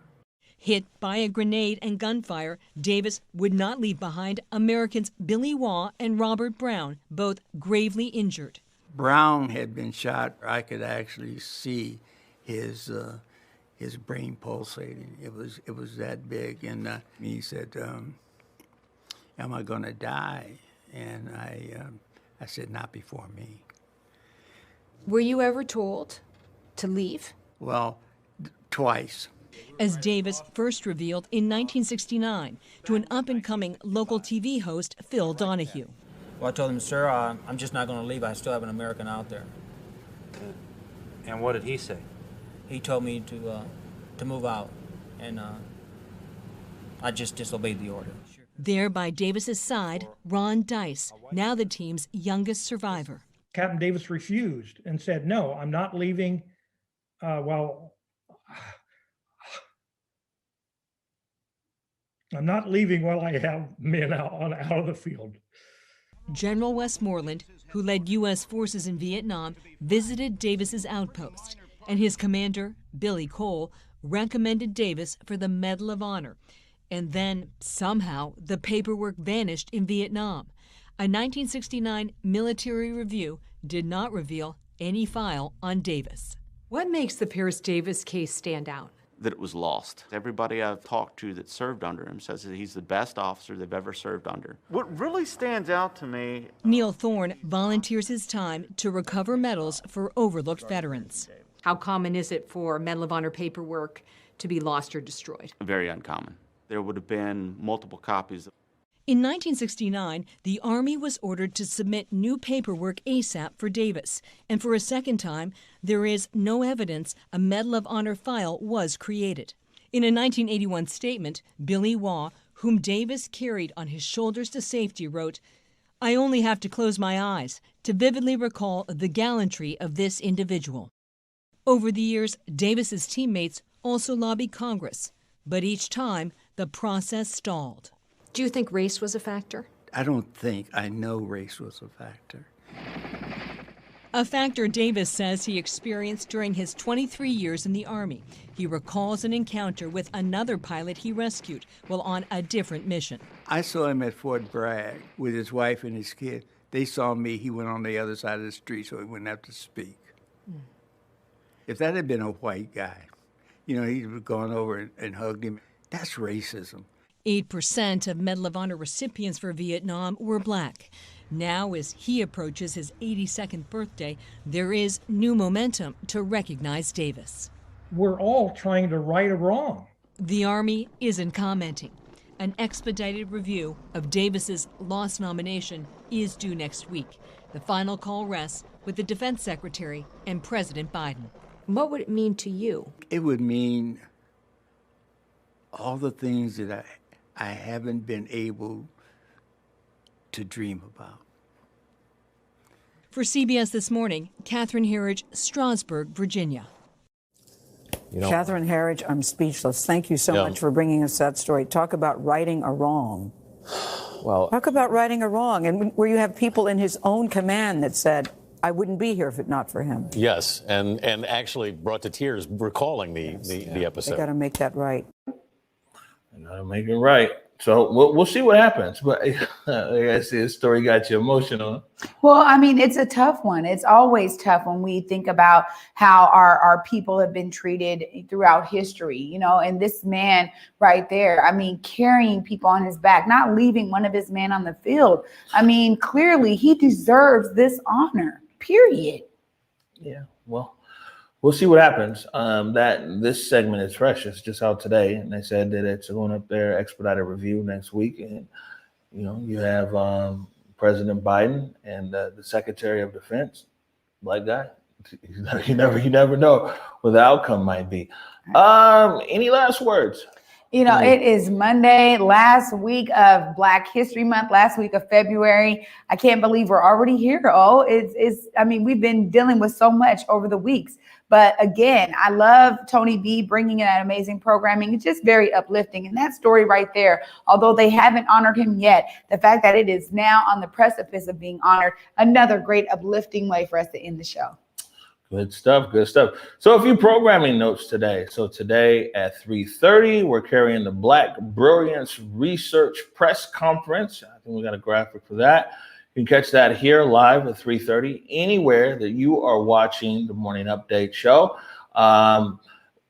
Hit by a grenade and gunfire, Davis would not leave behind Americans Billy Waugh and Robert Brown, both gravely injured.
Brown had been shot. I could actually see his his brain pulsating. It was that big. And he said, am I going to die? And I said, not before me.
Were you ever told to leave?
Well, twice.
As Davis first revealed in 1969 to an up-and-coming local TV host, Phil Donahue.
Well, I told him, sir, I'm just not going to leave. I still have an American out there.
And what did he say?
He told me to move out, and I just disobeyed the order.
There by Davis's side, Ron Dice, now the team's youngest survivor.
Captain Davis refused and said, no, I'm not leaving. I'm not leaving while I have men out of the field.
General Westmoreland, who led U.S. forces in Vietnam, visited Davis's outpost, and his commander, Billy Cole, recommended Davis for the Medal of Honor. And then, somehow, the paperwork vanished in Vietnam. A 1969 military review did not reveal any file on Davis.
What makes the Pierce Davis case stand out?
That it was lost. Everybody I've talked to that served under him says that he's the best officer they've ever served under. What really stands out to me...
Neil Thorne volunteers his time to recover medals for overlooked veterans.
How common is it for Medal of Honor paperwork to be lost or destroyed?
Very uncommon. There would have been multiple copies.
In 1969, the Army was ordered to submit new paperwork ASAP for Davis, and for a second time, there is no evidence a Medal of Honor file was created. In a 1981 statement, Billy Waugh, whom Davis carried on his shoulders to safety, wrote, "I only have to close my eyes to vividly recall the gallantry of this individual." Over the years, Davis's teammates also lobbied Congress, but each time, the process stalled.
Do you think race was a factor?
I know race was a factor.
A factor Davis says he experienced during his 23 years in the Army. He recalls an encounter with another pilot he rescued while on a different mission.
I saw him at Fort Bragg with his wife and his kid. They saw me, he went on the other side of the street so he wouldn't have to speak. If that had been a white guy, he'd have gone over and hugged him. That's racism.
8% of Medal of Honor recipients for Vietnam were black. Now, as he approaches his 82nd birthday, there is new momentum to recognize Davis.
We're all trying to right a wrong.
The Army isn't commenting. An expedited review of Davis's lost nomination is due next week. The final call rests with the Defense Secretary and President Biden.
What would it mean to you?
It would mean all the things that I haven't been able to dream about.
For CBS This Morning, Catherine Herridge, Strasburg, Virginia.
Catherine Herridge, I'm speechless. Thank you so much for bringing us that story. Talk about righting a wrong.
Well,
talk about righting a wrong, and where you have people in his own command that said, I wouldn't be here if it not for him.
Yes, and actually brought to tears recalling the episode.
They got to make that right.
They got to make it right. So we'll see what happens. But I see this story got you emotional.
Well, I mean, it's a tough one. It's always tough when we think about how our people have been treated throughout history, and this man right there, I mean, carrying people on his back, not leaving one of his men on the field. I mean, clearly he deserves this honor, period.
Yeah, well, we'll see what happens. This segment is fresh. It's just out today, and they said that it's going up there, expedited review next week. And you have President Biden and the Secretary of Defense, black guy. You never know what the outcome might be. Any last words?
It is Monday, last week of Black History Month, last week of February. I can't believe we're already here. We've been dealing with so much over the weeks. But again, I love Tony B bringing in that amazing programming. It's just very uplifting. And that story right there, although they haven't honored him yet, the fact that it is now on the precipice of being honored, another great uplifting way for us to end the show.
Good stuff. So a few programming notes today. So today at 3:30, we're carrying the Black Brilliance Research Press Conference. I think we got a graphic for that. You can catch that here live at 3:30, anywhere that you are watching the Morning Update show.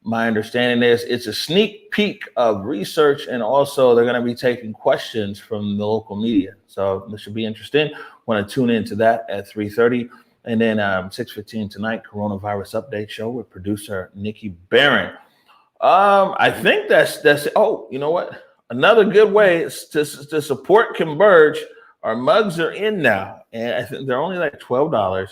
my understanding is it's a sneak peek of research, and also they're going to be taking questions from the local media. So this should be interesting. Want to tune into that at 3:30. And then 6:15 tonight, coronavirus update show with producer Nikki Barron. I think that's oh, you know what? Another good way is to support Converge. Our mugs are in now, and I think they're only like $12. It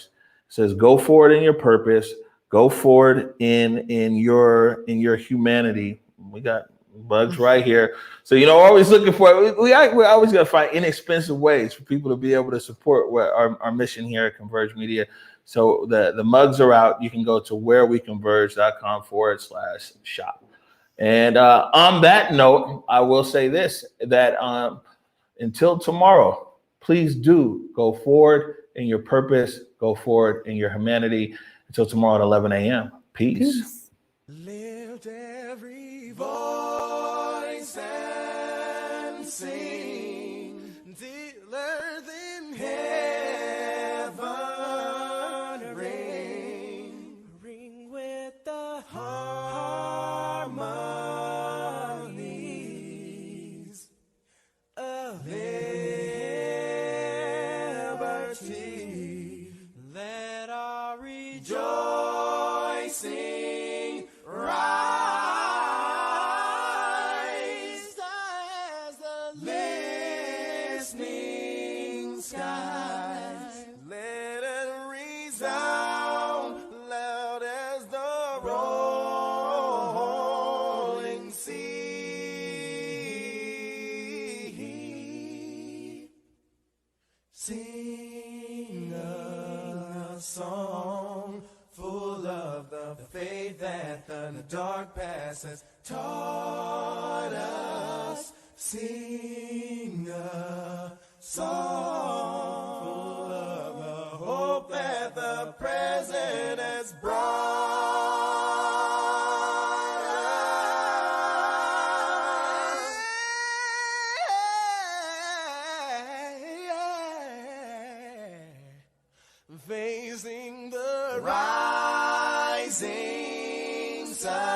says go forward in your purpose, go forward in your humanity. We got mugs right here. So, you know, always looking for, we always got to find inexpensive ways for people to be able to support what our mission here at Converge Media. So the mugs are out. You can go to whereweconverge.com/shop. And on that note, I will say this, that until tomorrow, please do go forward in your purpose, go forward in your humanity. Until tomorrow at 11 a.m. Peace.
Lift every voice and sing till earth in heaven ring with the harmonies of liberty. Let our rejoicing rise as the listening skies. Let it resound loud as the rolling sea. Sing a song full of the faith that the dark past has taught us. Sing a song full of the hope that the present has brought us. Facing the rising sun.